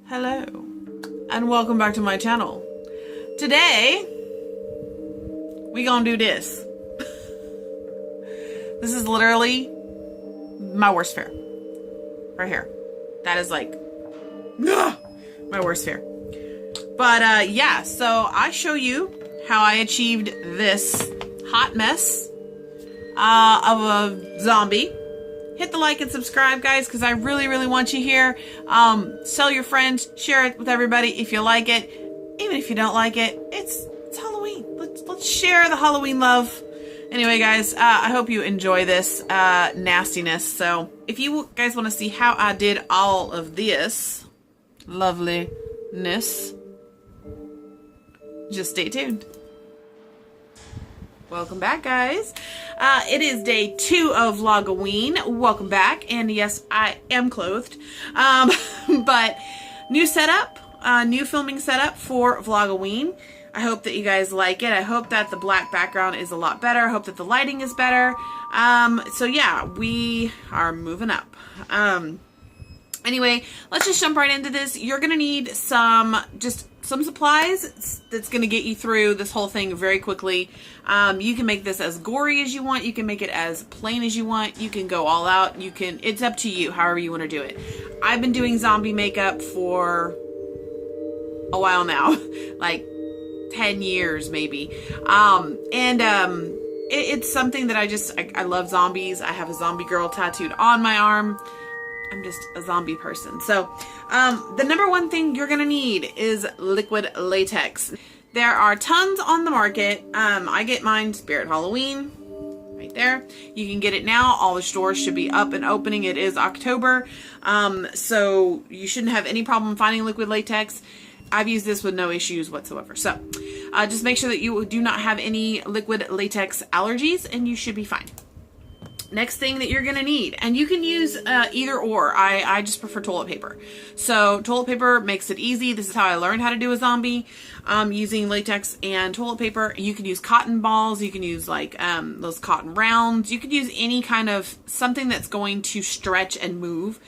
Hello, and welcome back to my channel. Today, we gonna do this. This is literally my worst fear. Right here. That is like, my worst fear. But yeah, so I show you how I achieved this hot mess of a zombie. Hit the like and subscribe, guys, because I really, really want you here. Tell your friends, share it with everybody if you like it. Even if you don't like it, it's Halloween. Let's share the Halloween love. Anyway, guys, I hope you enjoy this nastiness. So if you guys want to see how I did all of this loveliness, just stay tuned. Welcome back, guys. It is day 2 of vlogoween. Welcome back. And yes, I am clothed. But new setup, new filming setup for vlogoween. I hope that you guys like it. I hope that the black background is a lot better. I hope that the lighting is better. So yeah, we are moving up. Anyway, let's just jump right into this. You're gonna need some supplies that's gonna get you through this whole thing very quickly. You can make this as gory as you want. You can make it as plain as you want. You can go all out. It's up to you, however you want to do it. I've been doing zombie makeup for a while now, like 10 years maybe. It's something that I love zombies. I have a zombie girl tattooed on my arm. I'm just a zombie person. So the number one thing you're gonna need is liquid latex. There are tons on the market. I get mine Spirit Halloween right there. You can get it now. All the stores should be up and opening. It is October. So you shouldn't have any problem finding liquid latex. I've used this with no issues whatsoever. So just make sure that you do not have any liquid latex allergies and you should be fine. Next thing that you're gonna need, and you can use either or. I just prefer toilet paper. So toilet paper makes it easy. This is how I learned how to do a zombie, using latex and toilet paper. You can use cotton balls. You can use like those cotton rounds. You can use any kind of something that's going to stretch and move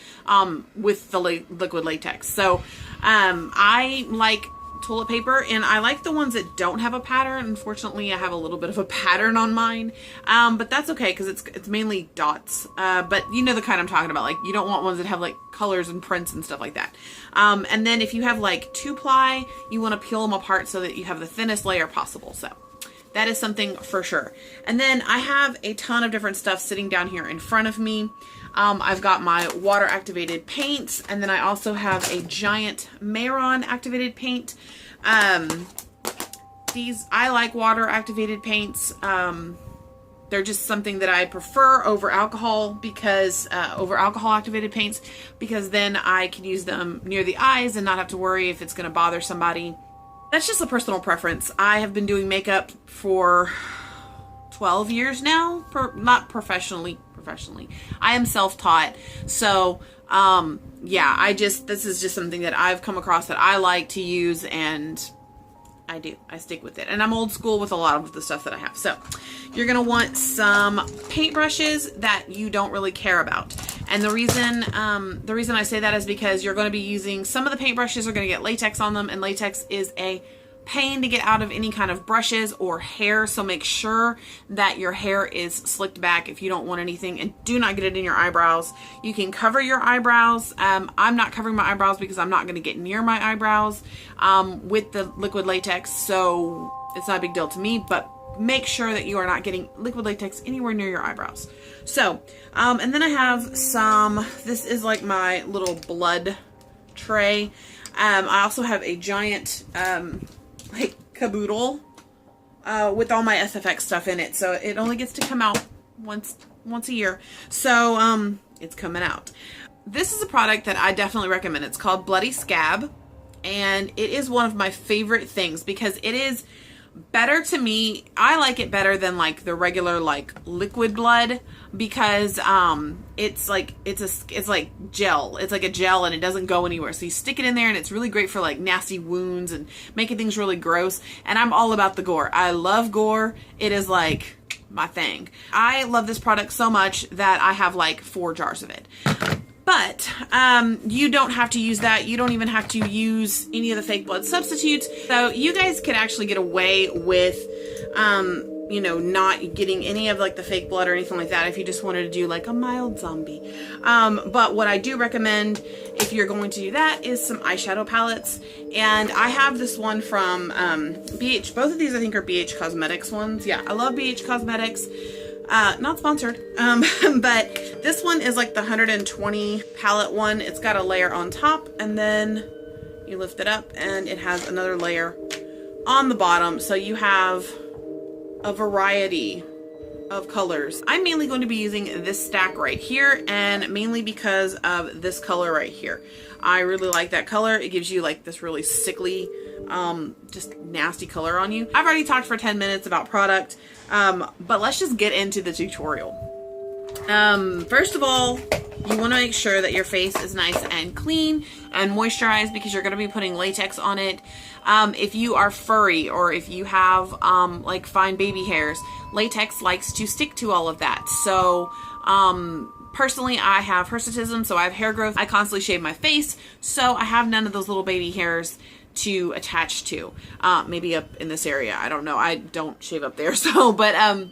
with the liquid latex. So I like toilet paper, and I like the ones that don't have a pattern. Unfortunately, I have a little bit of a pattern on mine, but that's okay because it's mainly dots. But you know the kind I'm talking about. Like, you don't want ones that have like colors and prints and stuff like that. And then if you have like 2-ply, you want to peel them apart so that you have the thinnest layer possible. So that is something for sure. And then I have a ton of different stuff sitting down here in front of me. I've got my water activated paints, and then I also have a giant Mehron activated paint. I like water activated paints. They're just something that I prefer over alcohol because over alcohol activated paints, because then I can use them near the eyes and not have to worry if it's going to bother somebody. That's just a personal preference. I have been doing makeup for 12 years now, not professionally. I am self-taught. So, yeah, this is just something that I've come across that I like to use, and I stick with it. And I'm old school with a lot of the stuff that I have. So you're going to want some paintbrushes that you don't really care about. And the reason I say that is because you're going to be using, some of the paintbrushes are going to get latex on them, and latex is a pain to get out of any kind of brushes or hair. So make sure that your hair is slicked back if you don't want anything, and do not get it in your eyebrows. You can cover your eyebrows. I'm not covering my eyebrows because I'm not going to get near my eyebrows with the liquid latex, so it's not a big deal to me, but make sure that you are not getting liquid latex anywhere near your eyebrows. So and then I have this is like my little blood tray. I also have a giant like caboodle with all my SFX stuff in it, so it only gets to come out once a year. So it's coming out. This is a product that I definitely recommend. It's called Bloody Scab, and it is one of my favorite things because it is better to me. I like it better than like the regular like liquid blood, because it's like gel. It's like a gel and it doesn't go anywhere. So you stick it in there and it's really great for like nasty wounds and making things really gross. And I'm all about the gore. I love gore. It is like my thing. I love this product so much that I have like 4 jars of it. But you don't have to use that. You don't even have to use any of the fake blood substitutes. So you guys could actually get away with, you know, not getting any of like the fake blood or anything like that if you just wanted to do like a mild zombie. But what I do recommend if you're going to do that is some eyeshadow palettes. And I have this one from BH. Both of these I think are BH Cosmetics ones. Yeah, I love BH Cosmetics. Not sponsored, but this one is like the 120 palette one. It's got a layer on top and then you lift it up and it has another layer on the bottom. So you have a variety of colors. I'm mainly going to be using this stack right here, and mainly because of this color right here. I really like that color. It gives you like this really sickly, just nasty color on you. I've already talked for 10 minutes about product, but let's just get into the tutorial. First of all, you want to make sure that your face is nice and clean and moisturized because you're going to be putting latex on it. If you are furry or if you have like fine baby hairs, latex likes to stick to all of that. So personally, I have hirsutism, so I have hair growth. I constantly shave my face, so I have none of those little baby hairs to attach to. Maybe up in this area, I don't know. I don't shave up there, so but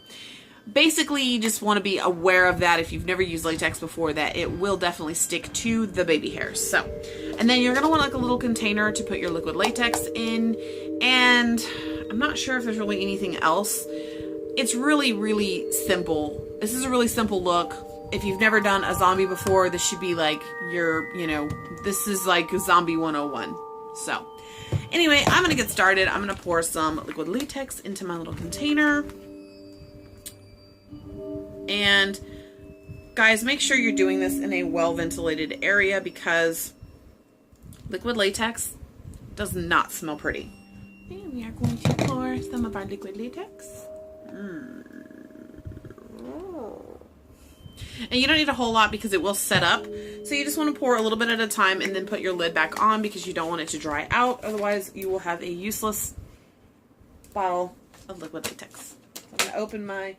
basically you just want to be aware of that if you've never used latex before, that it will definitely stick to the baby hairs. So, and then you're going to want like a little container to put your liquid latex in, and I'm not sure if there's really anything else. It's really, really simple. This is a really simple look. If you've never done a zombie before, this should be like your, you know, this is like zombie 101. So anyway, I'm going to get started. I'm going to pour some liquid latex into my little container. And guys, make sure you're doing this in a well-ventilated area because liquid latex does not smell pretty. And we are going to pour some of our liquid latex. And you don't need a whole lot because it will set up. So you just want to pour a little bit at a time and then put your lid back on because you don't want it to dry out. Otherwise, you will have a useless bottle of liquid latex. I'm going to open my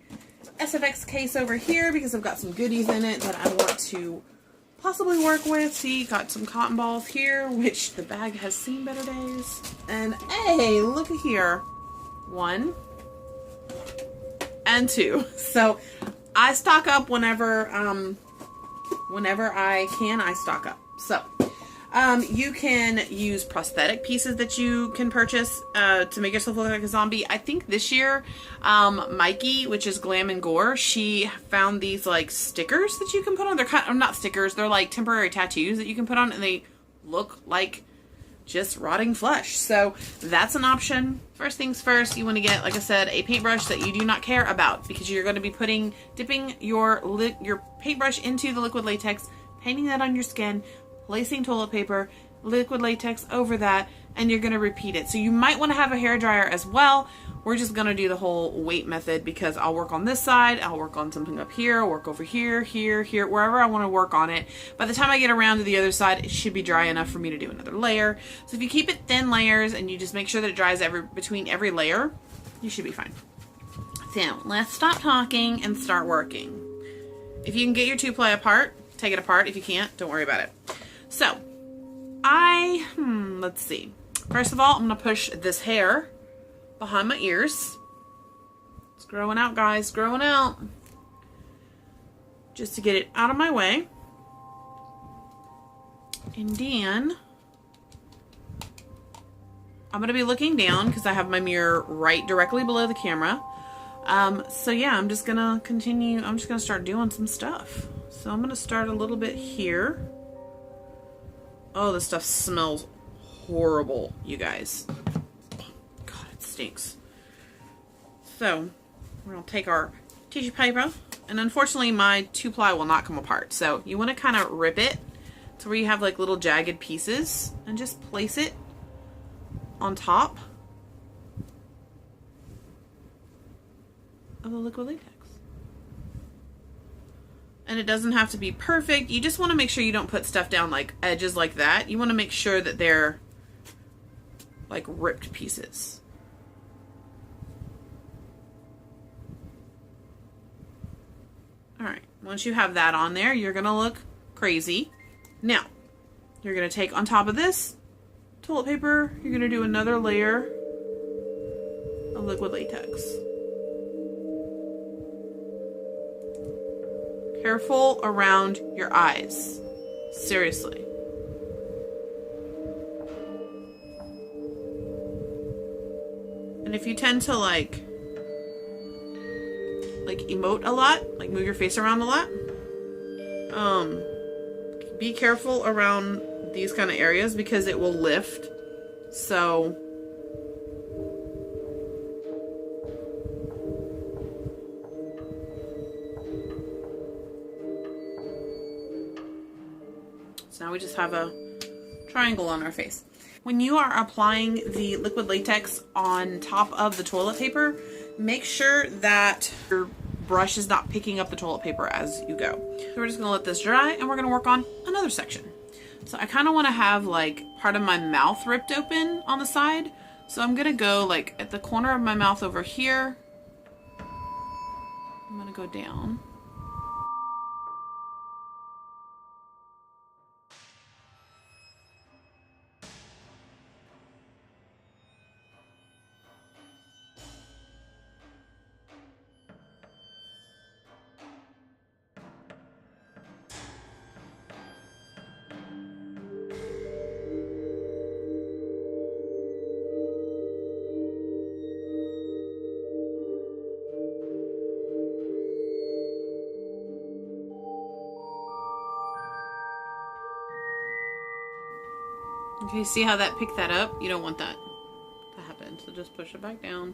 SFX case over here because I've got some goodies in it that I want to possibly work with. See, got some cotton balls here, which the bag has seen better days. And hey, look at here. 1 and 2. So I stock up whenever I can, I stock up. So you can use prosthetic pieces that you can purchase to make yourself look like a zombie. I think this year, Mikey, which is Glam and Gore, she found these like stickers that you can put on. They're kind of, not stickers, they're like temporary tattoos that you can put on, and they look like just rotting flesh. So that's an option. First things first, you want to get, like I said, a paintbrush that you do not care about because you're going to be dipping your paintbrush into the liquid latex, painting that on your skin, placing toilet paper, liquid latex over that, and you're going to repeat it. So you might want to have a hairdryer as well. We're just going to do the whole weight method because I'll work on this side, I'll work on something up here, I'll work over here, here, wherever I want to work on it. By the time I get around to the other side, it should be dry enough for me to do another layer. So if you keep it thin layers and you just make sure that it dries between every layer, you should be fine. So let's stop talking and start working. If you can get your 2-ply apart, take it apart. If you can't, don't worry about it. So let's see. First of all, I'm going to push this hair behind my ears. It's growing out, guys, growing out. Just to get it out of my way. And then I'm going to be looking down because I have my mirror right directly below the camera. So yeah, I'm just going to continue. I'm just going to start doing some stuff. So I'm going to start a little bit here. Oh, this stuff smells horrible, you guys. God, it stinks. So we're going to take our tissue paper, and unfortunately my 2-ply will not come apart. So you want to kind of rip it to where you have like little jagged pieces and just place it on top of the liquid latex. And it doesn't have to be perfect. You just want to make sure you don't put stuff down like edges like that. You want to make sure that they're like ripped pieces. Once you have that on there, you're gonna look crazy. Now, you're gonna take on top of this toilet paper, you're gonna do another layer of liquid latex. Careful around your eyes. Seriously. And if you tend to like emote a lot, like move your face around a lot, be careful around these kind of areas because it will lift. So now we just have a triangle on our face. When you are applying the liquid latex on top of the toilet paper, make sure that your brush is not picking up the toilet paper as you go. So we're just gonna let this dry and we're gonna work on another section. So I kind of want to have like part of my mouth ripped open on the side. So I'm gonna go like at the corner of my mouth over here. I'm gonna go down. Okay, see how that picked that up? You don't want that to happen, so just push it back down.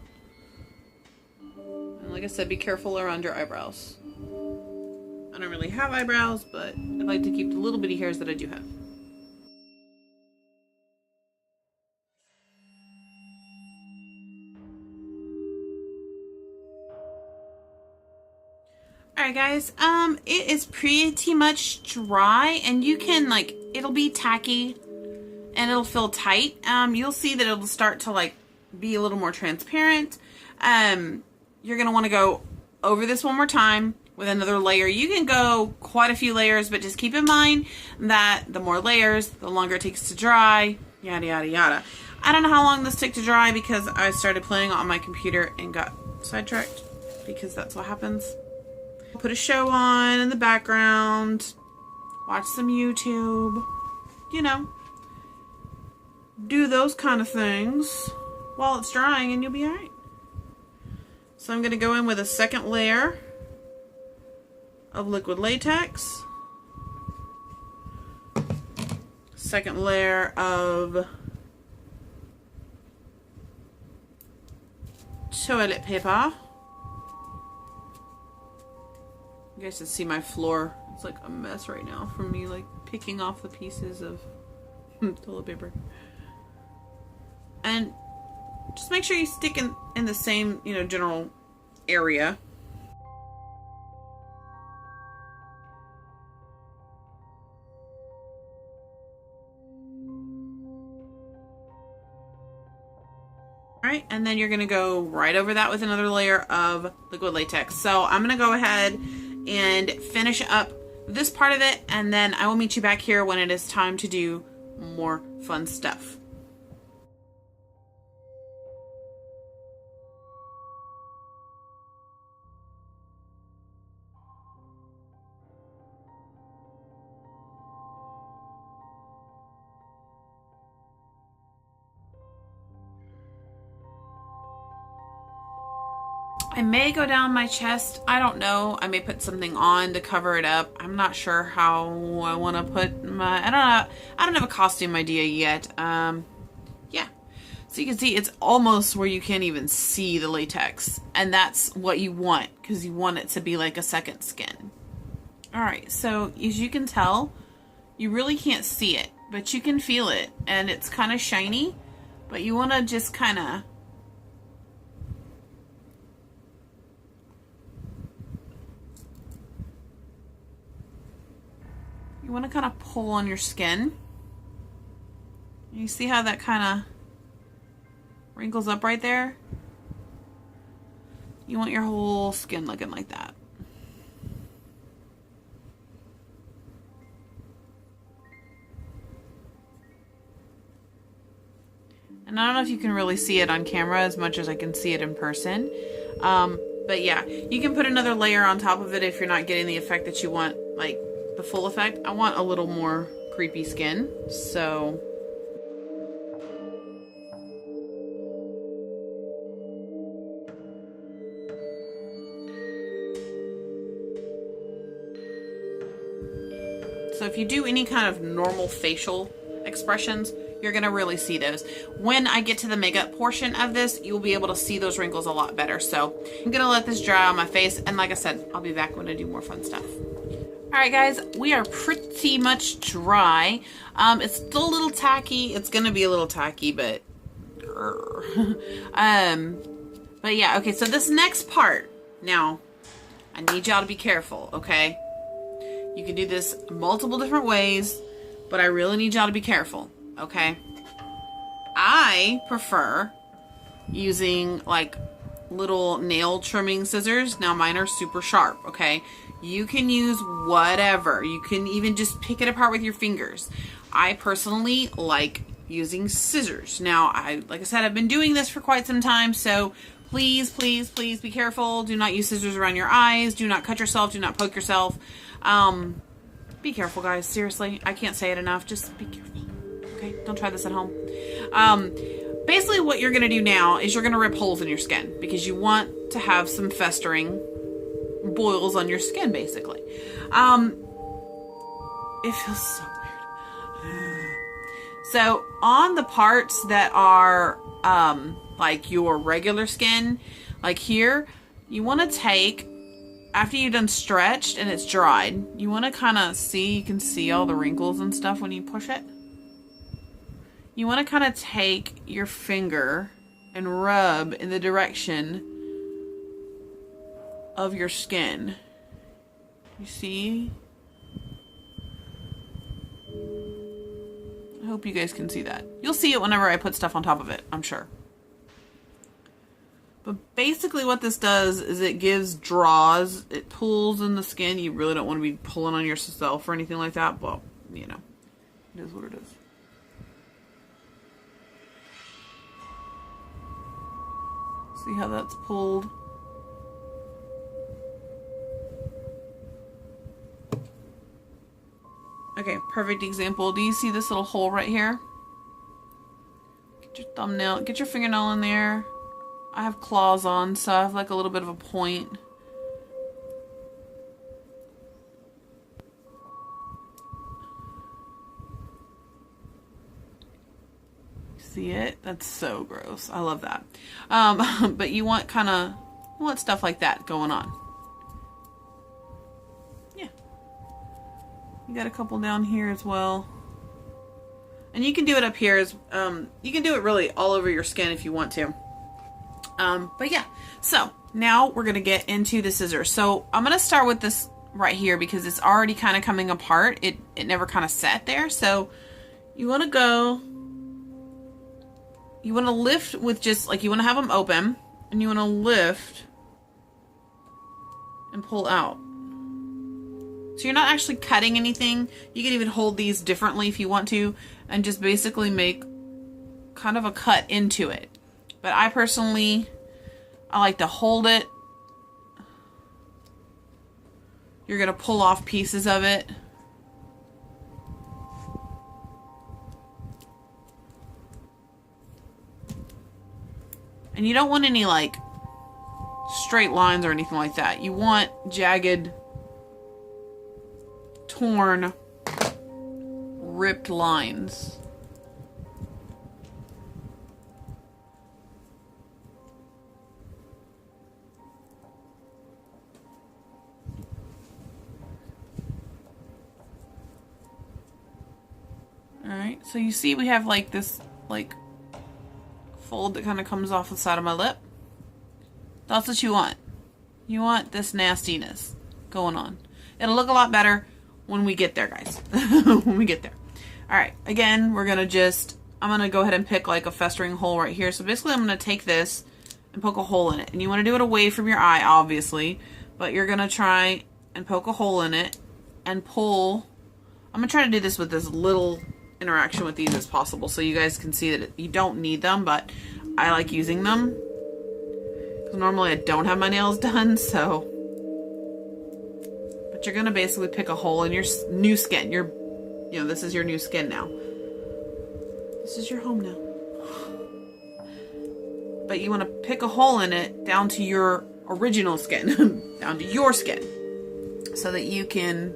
And like I said, be careful around your eyebrows. I don't really have eyebrows, but I like to keep the little bitty hairs that I do have. Alright guys, it is pretty much dry, and you can like, it'll be tacky and it'll feel tight. You'll see that it'll start to like be a little more transparent. You're gonna want to go over this one more time with another layer. You can go quite a few layers, but just keep in mind that the more layers, the longer it takes to dry, yada yada yada. I don't know how long this took to dry because I started playing on my computer and got sidetracked, because that's what happens. Put a show on in the background, watch some YouTube, you know, do those kind of things while it's drying and you'll be alright. So I'm going to go in with a second layer of liquid latex, second layer of toilet paper. You guys can see my floor. It's like a mess right now from me like picking off the pieces of toilet paper. And just make sure you stick in the same, you know, general area. Alright, and then you're going to go right over that with another layer of liquid latex. So I'm going to go ahead and finish up this part of it, and then I will meet you back here when it is time to do more fun stuff. I may go down my chest. I don't know. I may put something on to cover it up. I'm not sure how I want to put my... I don't have a costume idea yet. Yeah. So you can see it's almost where you can't even see the latex. And that's what you want, because you want it to be like a second skin. Alright, so as you can tell, you really can't see it, but you can feel it. And it's kind of shiny, but you want to just kind of... You want to kind of pull on your skin. You see how that kind of wrinkles up right there? You want your whole skin looking like that. And I don't know if you can really see it on camera as much as I can see it in person. But yeah, you can put another layer on top of it if you're not getting the effect that you want, like the full effect. I want a little more creepy skin, so... So if you do any kind of normal facial expressions, you're going to really see those. When I get to the makeup portion of this, you'll be able to see those wrinkles a lot better. So I'm going to let this dry on my face. And like I said, I'll be back when I do more fun stuff. All right, guys, we are pretty much dry. It's still a little tacky. It's going to be a little tacky, but... but yeah, okay, so this next part, now, I need y'all to be careful, okay? You can do this multiple different ways, but I really need y'all to be careful, okay? I prefer using like little nail trimming scissors. Now mine are super sharp, okay? You can use whatever. You can even just pick it apart with your fingers. I personally like using scissors. Now, like I said, I've been doing this for quite some time, so please, please, please be careful. Do not use scissors around your eyes. Do not cut yourself. Do not poke yourself. Be careful, guys. Seriously, I can't say it enough. Just be careful. Okay, don't try this at home. Basically what you're going to do now is you're going to rip holes in your skin because you want to have some festering boils on your skin, basically. It feels so weird. So on the parts that are, like your regular skin, like here, you want to take, after you've done stretched and it's dried, you want to kind of see, you can see all the wrinkles and stuff when you push it. You want to kind of take your finger and rub in the direction of your skin. You see? I hope you guys can see that. You'll see it whenever I put stuff on top of it, I'm sure. But basically what this does is it gives draws. It pulls in the skin. You really don't want to be pulling on yourself or anything like that. Well, you know, it is what it is. See how that's pulled? Okay, perfect example. Do you see this little hole right here? Get your thumbnail, get your fingernail in there. I have claws on, so I have like a little bit of a point. See it? That's so gross. I love that. But you want stuff like that going on. Yeah. You got a couple down here as well. And you can do it up here as, you can do it really all over your skin if you want to. But yeah, so now we're going to get into the scissors. So I'm going to start with this right here because it's already kind of coming apart. It never kind of sat there. So you want to go, you want to lift with just like, you want to have them open and you want to lift and pull out. So you're not actually cutting anything. You can even hold these differently if you want to and just basically make kind of a cut into it. But I personally, I like to hold it. You're going to pull off pieces of it. And you don't want any like straight lines or anything like that. You want jagged, torn, ripped lines. Alright, so you see we have like this like fold that kind of comes off the side of my lip. That's what you want. You want this nastiness going on. It'll look a lot better when we get there, guys. When we get there. Alright, again, we're going to just, I'm going to go ahead and pick like a festering hole right here. So basically I'm going to take this and poke a hole in it. And you want to do it away from your eye, obviously. But you're going to try and poke a hole in it and pull. I'm going to try to do this with as little interaction with these as possible so you guys can see that you don't need them, but I like using them. Because normally I don't have my nails done, so. But you're going to basically pick a hole in your new skin. This is your new skin now. This is your home now. But you want to pick a hole in it down to your original skin. Down to your skin. So that you can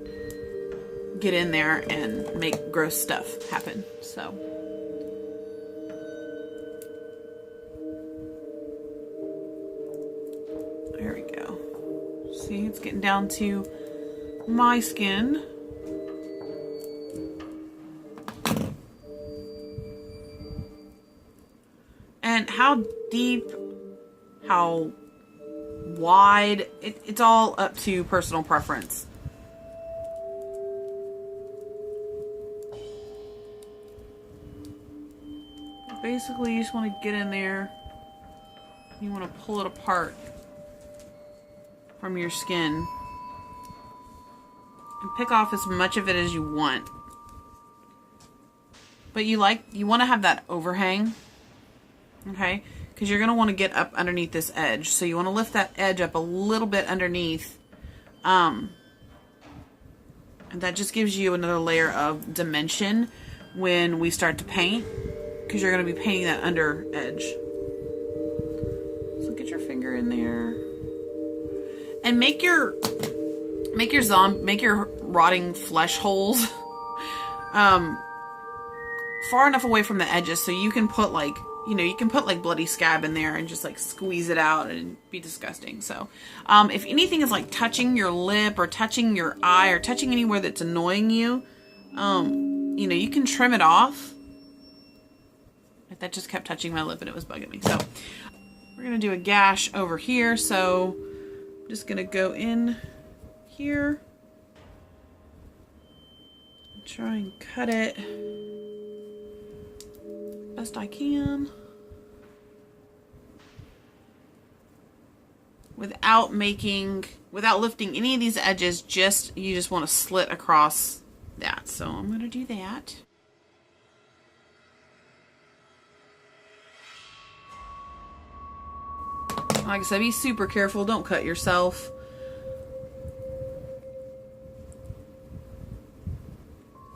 get in there and make gross stuff happen. So. There we go. See, it's getting down to my skin. And how deep, how wide, it's all up to personal preference. Basically, you just want to get in there. You want to pull it apart from your skin and pick off as much of it as you want. But you want to have that overhang, okay? Because you're going to want to get up underneath this edge. So you want to lift that edge up a little bit underneath. And that just gives you another layer of dimension when we start to paint. Because you're going to be painting that under edge. So get your finger in there. And make your rotting flesh holes far enough away from the edges so you can put like bloody scab in there and just like squeeze it out and be disgusting. So if anything is like touching your lip or touching your eye or touching anywhere that's annoying you, you can trim it off. That just kept touching my lip and it was bugging me. So we're going to do a gash over here. So I'm just going to go in here. And try and cut it best I can. Without lifting any of these edges, you just want to slit across that. So I'm going to do that. Like I said, be super careful. Don't cut yourself.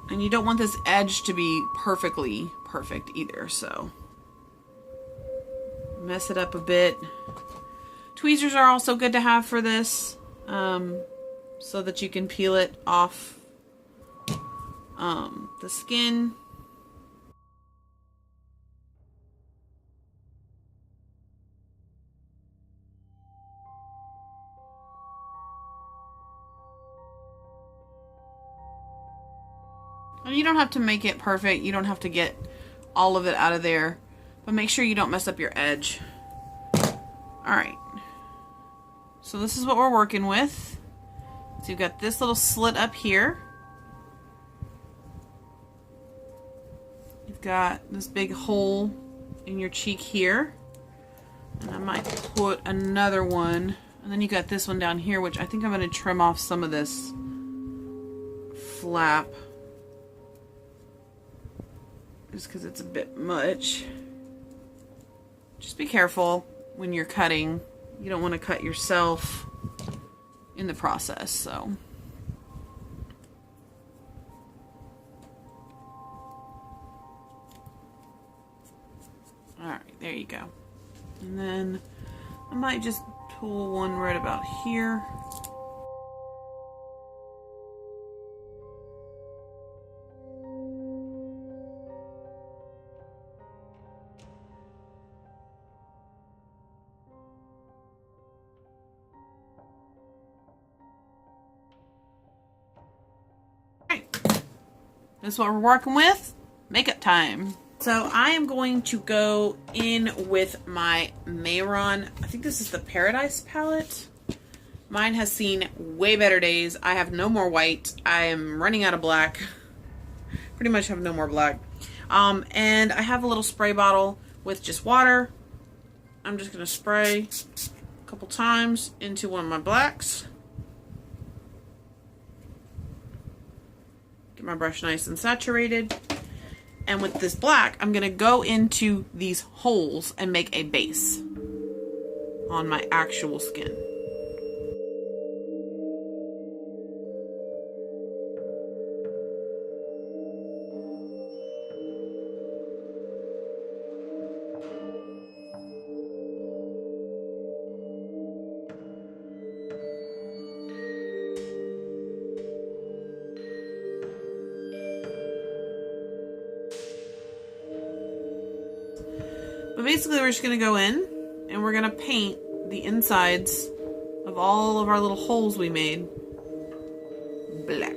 And you don't want this edge to be perfectly perfect either, so mess it up a bit. Tweezers are also good to have for this, so that you can peel it off the skin. And you don't have to make it perfect. You don't have to get all of it out of there. But make sure you don't mess up your edge. Alright. So this is what we're working with. So you've got this little slit up here. You've got this big hole in your cheek here. And I might put another one. And then you got this one down here, which I think I'm going to trim off some of this flap. Just because it's a bit much. Just be careful when you're cutting. You don't want to cut yourself in the process, so. Alright, there you go. And then I might just pull one right about here. That's what we're working with. Makeup time. So I am going to go in with my Mayron. I think this is the Paradise palette. Mine has seen way better days. I have no more white. I am running out of black. Pretty much have no more black. And I have a little spray bottle with just water. I'm just going to spray a couple times into one of my blacks. My brush nice and saturated, And with this black, I'm going to go into these holes and make a base on my actual skin. But basically we're just going to go in and we're going to paint the insides of all of our little holes we made black.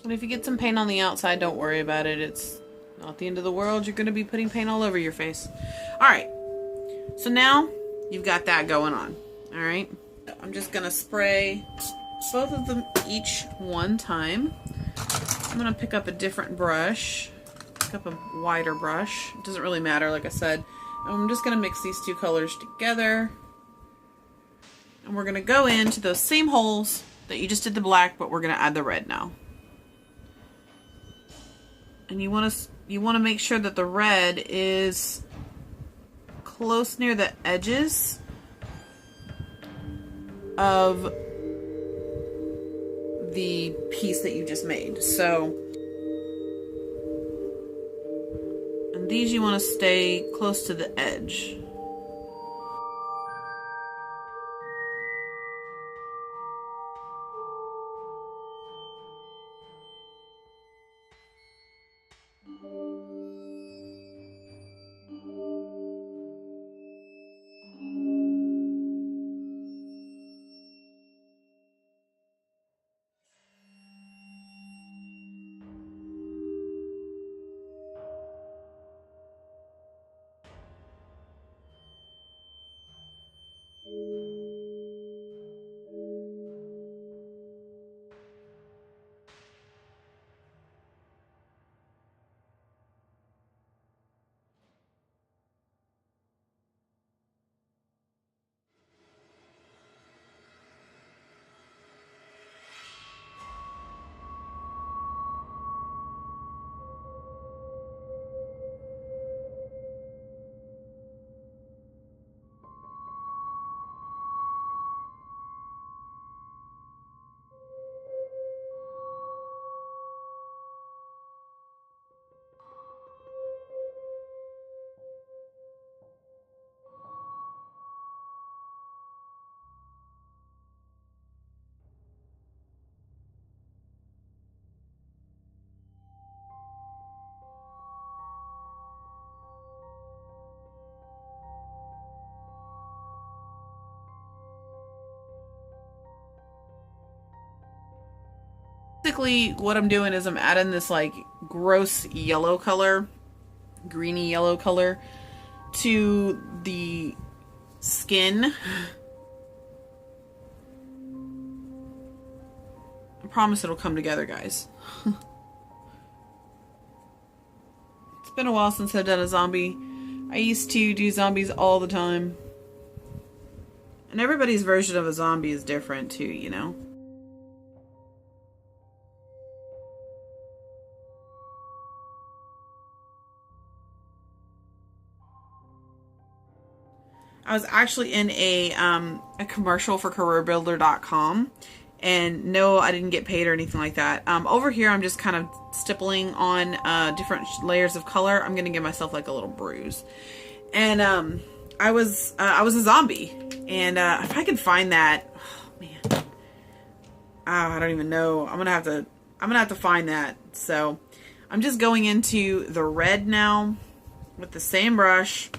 And if you get some paint on the outside, don't worry about it. It's not the end of the world. You're going to be putting paint all over your face. Alright, so now you've got that going on. Alright, I'm just going to spray both of them each one time. I'm going to pick up a different brush, pick up a wider brush. It doesn't really matter, like I said. And I'm just going to mix these two colors together. And we're going to go into those same holes that you just did the black, but we're going to add the red now. And you want to make sure that the red is close near the edges of the piece that you just made. So, and these you want to stay close to the edge. Basically, what I'm doing is I'm adding this like gross yellow color, greeny yellow color to the skin. I promise it'll come together, guys. It's been a while since I've done a zombie. I used to do zombies all the time. And everybody's version of a zombie is different too, you know? I was actually in a commercial for careerbuilder.com, and no, I didn't get paid or anything like that. Over here, I'm just kind of stippling on different layers of color. I'm gonna give myself like a little bruise, and I was a zombie, and if I can find that, oh man, I don't even know. I'm gonna have to find that. So I'm just going into the red now with the same brush.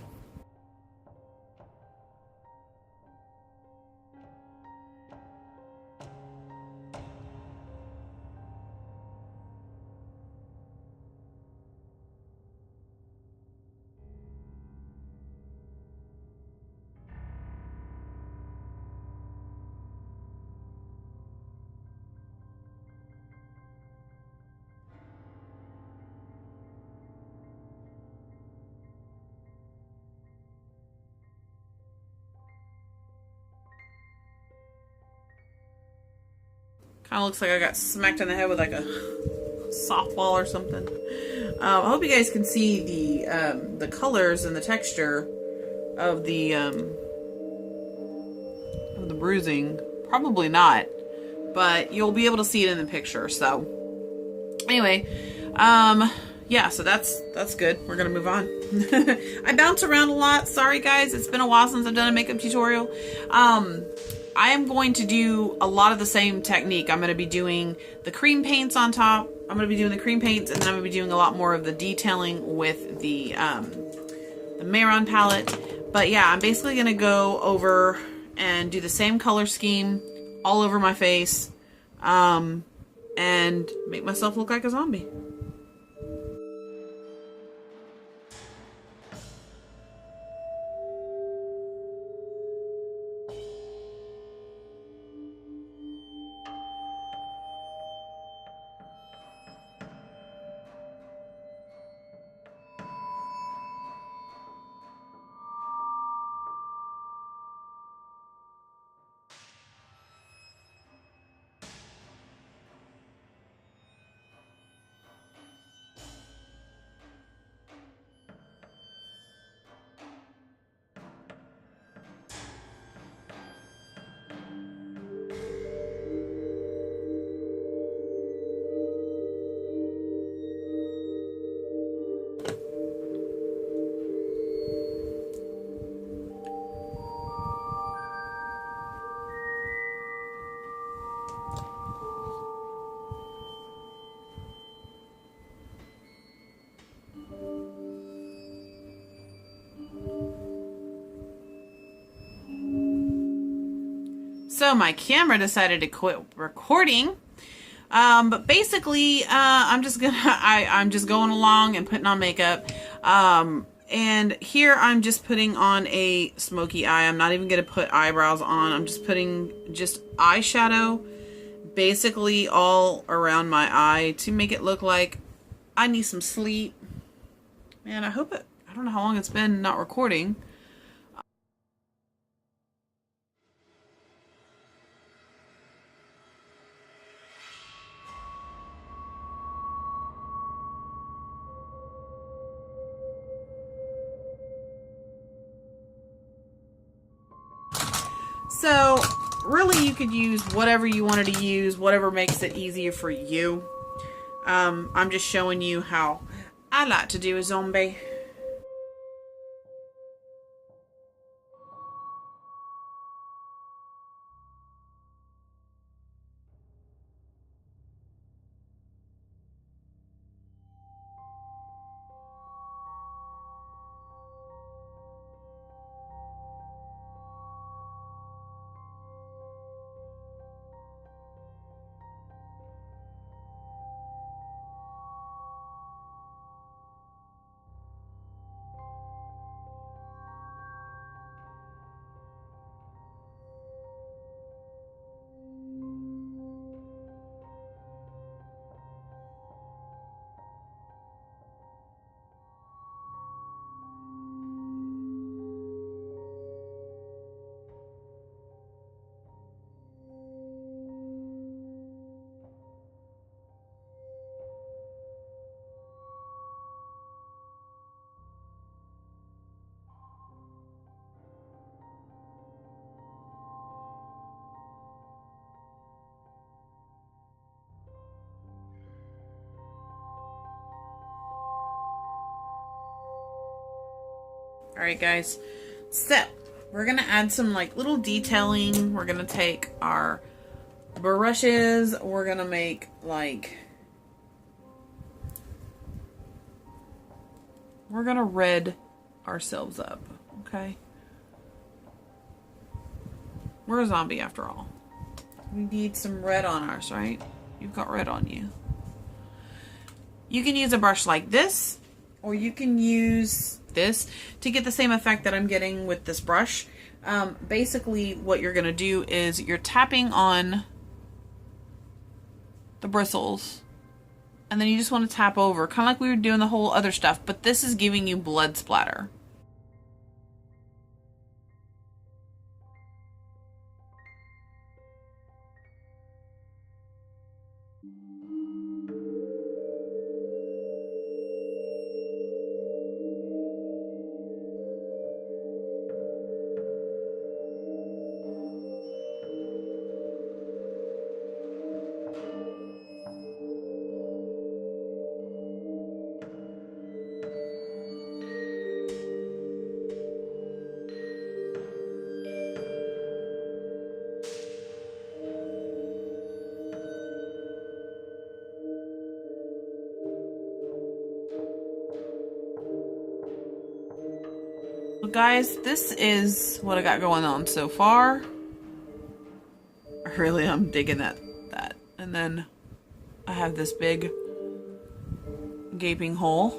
Kind of looks like I got smacked in the head with like a softball or something. I hope you guys can see the colors and the texture of the bruising. Probably not, but you'll be able to see it in the picture. So anyway, yeah, so that's good. We're gonna move on. I bounce around a lot. Sorry guys, it's been a while since I've done a makeup tutorial. I am going to do a lot of the same technique. I'm going to be doing the cream paints on top. I'm going to be doing the cream paints, and then I'm going to be doing a lot more of the detailing with the Mehron palette. But yeah, I'm basically going to go over and do the same color scheme all over my face, and make myself look like a zombie. So my camera decided to quit recording. But basically, I'm just going along and putting on makeup. And here I'm just putting on a smoky eye. I'm not even going to put eyebrows on. I'm just putting just eyeshadow basically all around my eye to make it look like I need some sleep. Man, I don't know how long it's been not recording. So really you could use whatever you wanted to use, whatever makes it easier for you. I'm just showing you how I like to do a zombie. Alright guys, so we're gonna add some like little detailing. We're gonna take our brushes, we're gonna make like, we're gonna red ourselves up, okay? We're a zombie after all. We need some red on ours, right? You've got red on you. You can use a brush like this, or you can use this to get the same effect that I'm getting with this brush. Basically what you're gonna do is you're tapping on the bristles, and then you just want to tap over, kind of like we were doing the whole other stuff, but this is giving you blood splatter. guys, this is what I got going on so far. Really, I'm digging that. And then I have this big gaping hole.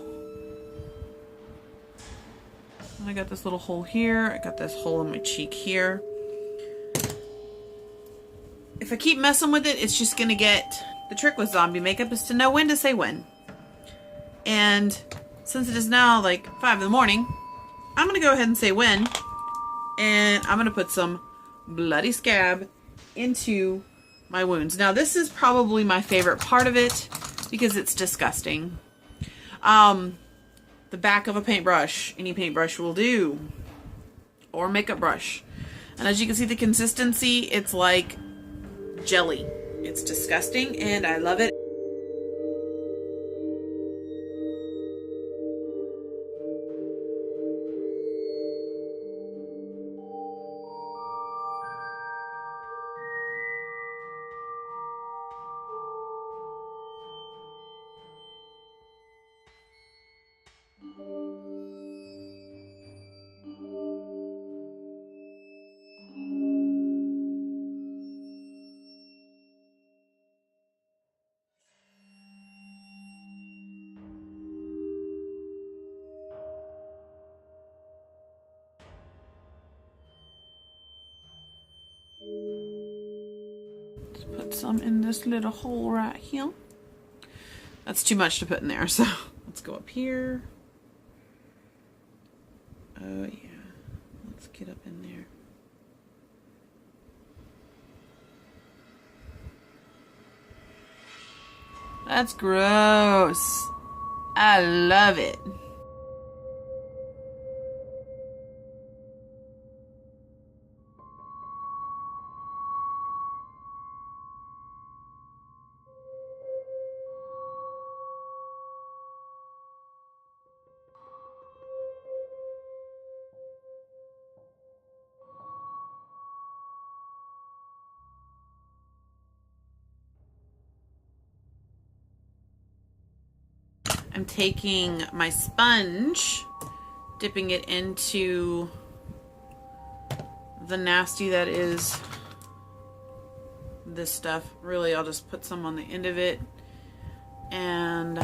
And I got this little hole here. I got this hole in my cheek here. If I keep messing with it, it's just gonna get... The trick with zombie makeup is to know when to say when. And since it is now like 5 in the morning, I'm gonna go ahead and say when. And I'm gonna put some bloody scab into my wounds. Now this is probably my favorite part of it because it's disgusting. The back of a paintbrush, any paintbrush will do, or makeup brush. And as you can see the consistency, it's like jelly. It's disgusting and I love it. Let's put some in this little hole right here. That's too much to put in there, so let's go up here. Oh yeah, let's get up in there. That's gross. I love it. I'm taking my sponge, dipping it into the nasty that is this stuff. Really, I'll just put some on the end of it and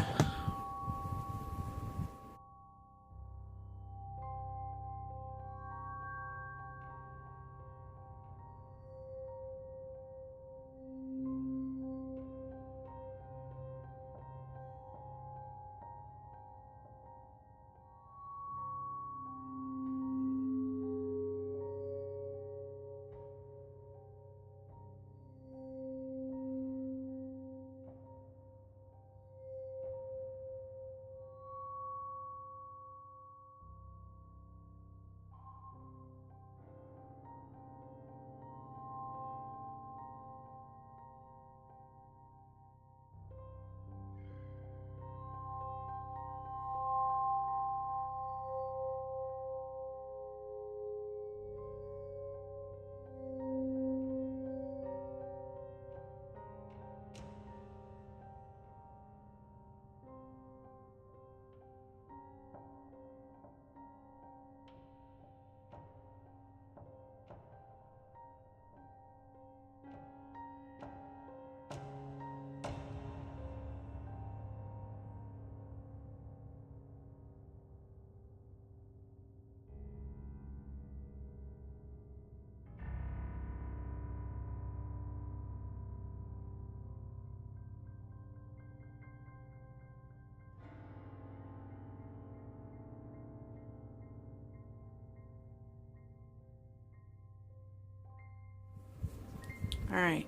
all right.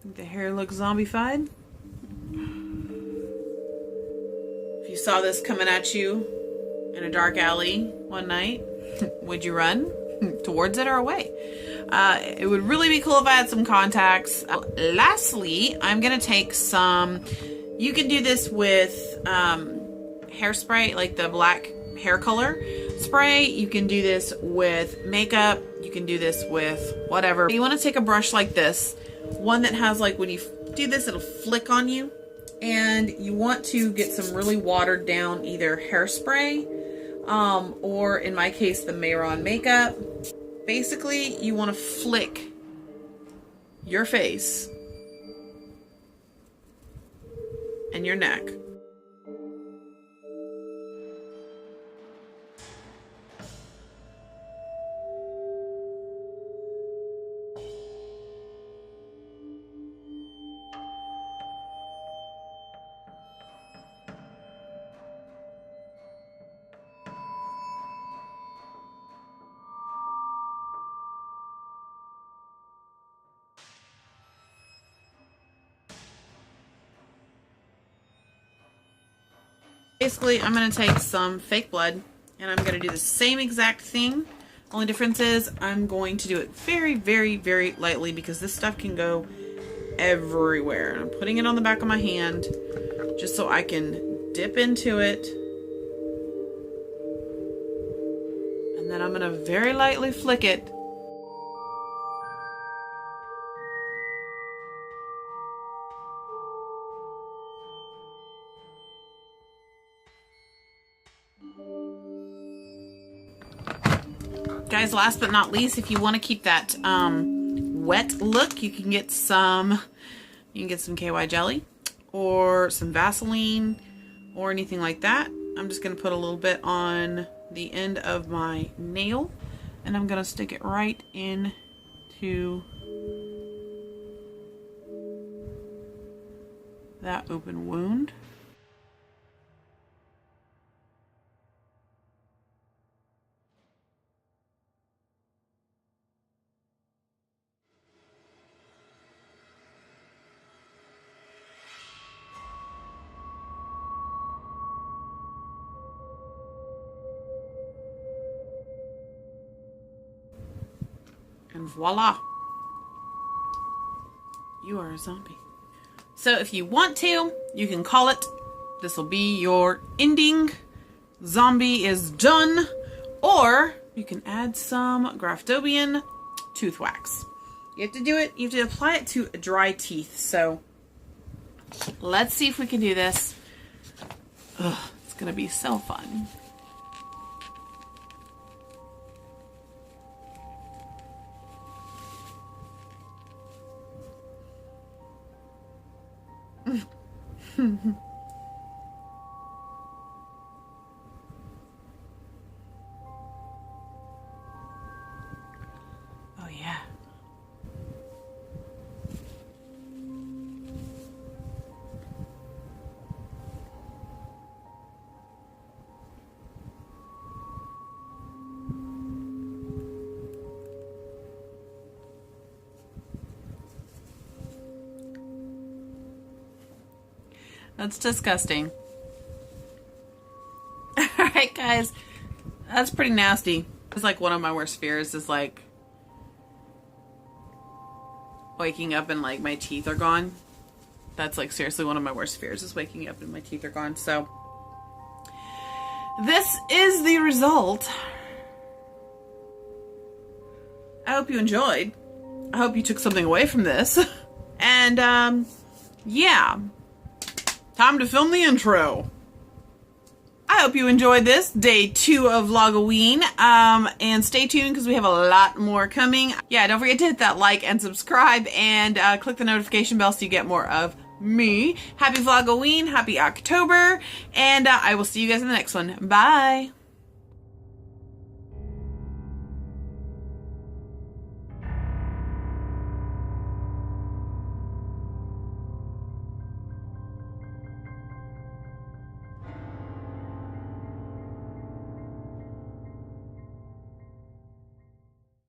Think the hair looks zombified. If you saw this coming at you in a dark alley one night, would you run towards it or away? It would really be cool if I had some contacts. Lastly, I'm gonna take some, you can do this with hairspray, like the black hair color spray. You can do this with makeup. You can do this with whatever. You want to take a brush like this, one that has like, when you do this, it'll flick on you, and you want to get some really watered down either hairspray or in my case, the Mayron makeup. Basically, you want to flick your face and your neck. Basically, I'm going to take some fake blood and I'm going to do the same exact thing. Only difference is I'm going to do it very, very, very lightly because this stuff can go everywhere. And I'm putting it on the back of my hand just so I can dip into it. And then I'm going to very lightly flick it. Guys, last but not least, if you want to keep that wet look, you can get some KY jelly or some Vaseline or anything like that. I'm just going to put a little bit on the end of my nail and I'm going to stick it right into that open wound. And voila, you are a zombie. So if you want to, you can call it, this will be your ending. Zombie is done. Or you can add some Graftobian tooth wax. You have to do it, you have to apply it to dry teeth. So let's see if we can do this. Ugh, it's gonna be so fun. Oh yeah. That's disgusting. Alright guys, that's pretty nasty. It's like one of my worst fears is like waking up and like my teeth are gone. That's like seriously one of my worst fears is waking up and my teeth are gone. So this is the result. I hope you enjoyed. I hope you took something away from this. And yeah. Time to film the intro. I hope you enjoyed this day 2 of vlogoween. And stay tuned because we have a lot more coming. Yeah, don't forget to hit that like and subscribe and click the notification bell so you get more of me. Happy vlogoween, happy October, and I will see you guys in the next one. Bye.